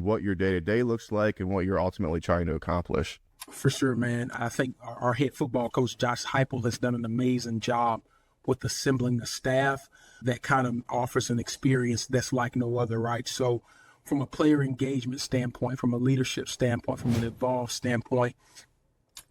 what your day-to-day looks like and what you're ultimately trying to accomplish. For sure, man. I think our head football coach, Josh Heupel, has done an amazing job with assembling a staff that kind of offers an experience that's like no other, right? So from a player engagement standpoint, from a leadership standpoint, from an involved standpoint,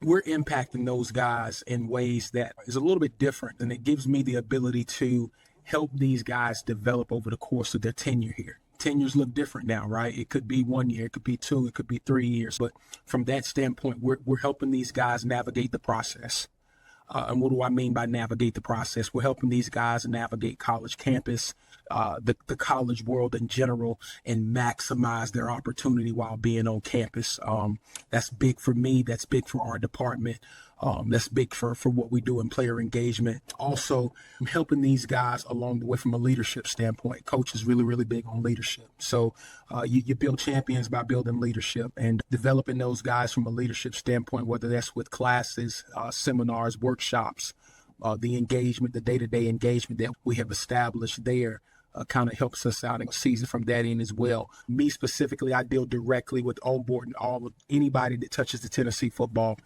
we're impacting those guys in ways that is a little bit different. And it gives me the ability to help these guys develop over the course of their tenure here. Tenures look different now, right? It could be 1 year, it could be 2, it could be 3 years. But from that standpoint, we're helping these guys navigate the process. And what do I mean by navigate the process? We're helping these guys navigate college campus, the college world in general, and maximize their opportunity while being on campus. That's big for me. That's big for our department. That's big for what we do in player engagement. Also, I'm helping these guys along the way from a leadership standpoint. Coach is really, really big on leadership. So you build champions by building leadership and developing those guys from a leadership standpoint, whether that's with classes, seminars, workshops, the engagement, the day-to-day engagement that we have established there. Kind of helps us out in season from that end as well. Me specifically, I deal directly with onboarding anybody that touches the Tennessee football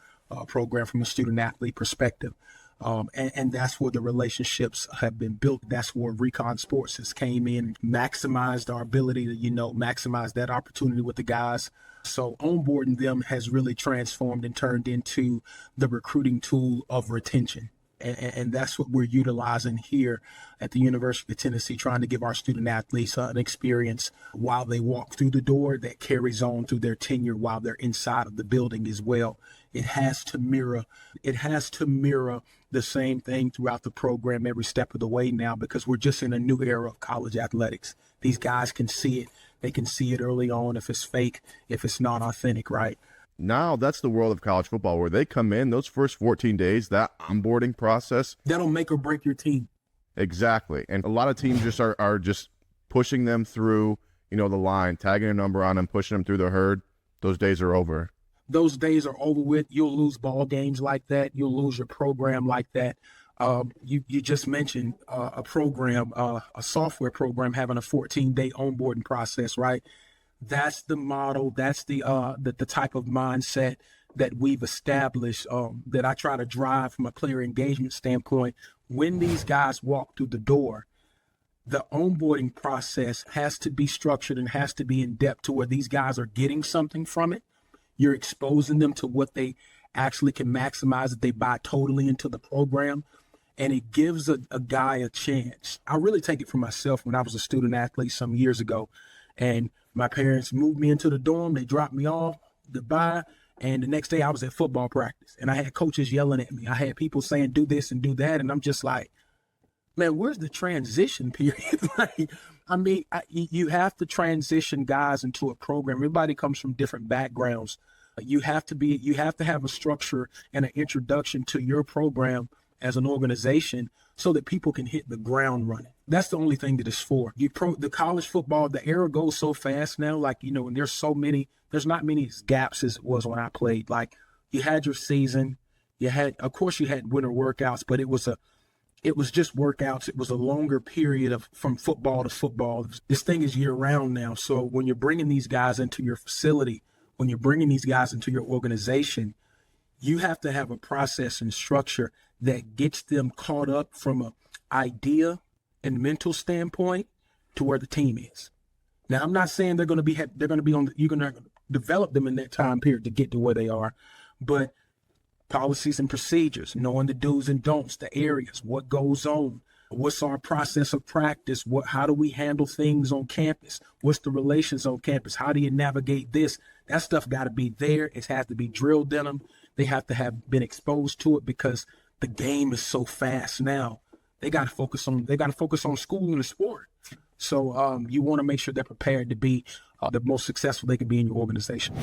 program from a student athlete perspective. And that's where the relationships have been built. That's where Recon Sports has came in, maximized our ability to, maximize that opportunity with the guys. So onboarding them has really transformed and turned into the recruiting tool of retention. And that's what we're utilizing here at the University of Tennessee, trying to give our student athletes an experience while they walk through the door that carries on through their tenure while they're inside of the building as well. It has to mirror the same thing throughout the program every step of the way now, because we're just in a new era of college athletics. These guys can see it. They can see it early on if it's fake, if it's not authentic, right? Now that's the world of college football where they come in those first 14 days, that onboarding process. That'll make or break your team. Exactly. And a lot of teams just are just pushing them through, the line, tagging a number on them, pushing them through the herd. Those days are over. Those days are over with. You'll lose ball games like that. You'll lose your program like that. You just mentioned a program, a software program having a 14-day onboarding process, right? That's the model. That's the type of mindset that we've established, that I try to drive from a player engagement standpoint. When these guys walk through the door, the onboarding process has to be structured and has to be in depth to where these guys are getting something from it. You're exposing them to what they actually can maximize if they buy totally into the program. And it gives a guy a chance. I really take it for myself when I was a student athlete some years ago. And my parents moved me into the dorm. They dropped me off, goodbye. And the next day I was at football practice and I had coaches yelling at me. I had people saying, do this and do that. And I'm just like, man, where's the transition period? You have to transition guys into a program. Everybody comes from different backgrounds. You have to have a structure and an introduction to your program as an organization so that people can hit the ground running. That's the only thing that it's for. The college football, the era goes so fast now, and there's not many gaps as it was when I played. Like, you had your season, of course you had winter workouts, but it was just workouts. It was a longer period from football to football. This thing is year round now. So when you're bringing these guys into your facility, when you're bringing these guys into your organization, you have to have a process and structure that gets them caught up from an idea and mental standpoint to where the team is. Now, I'm not saying you're going to develop them in that time period to get to where they are, but policies and procedures, knowing the do's and don'ts, the areas, what goes on, what's our process of practice, how do we handle things on campus, what's the relations on campus, how do you navigate this? That stuff got to be there. It has to be drilled in them. They have to have been exposed to it because the game is so fast now. They got to focus on school and the sport. So you want to make sure they're prepared to be the most successful they can be in your organization.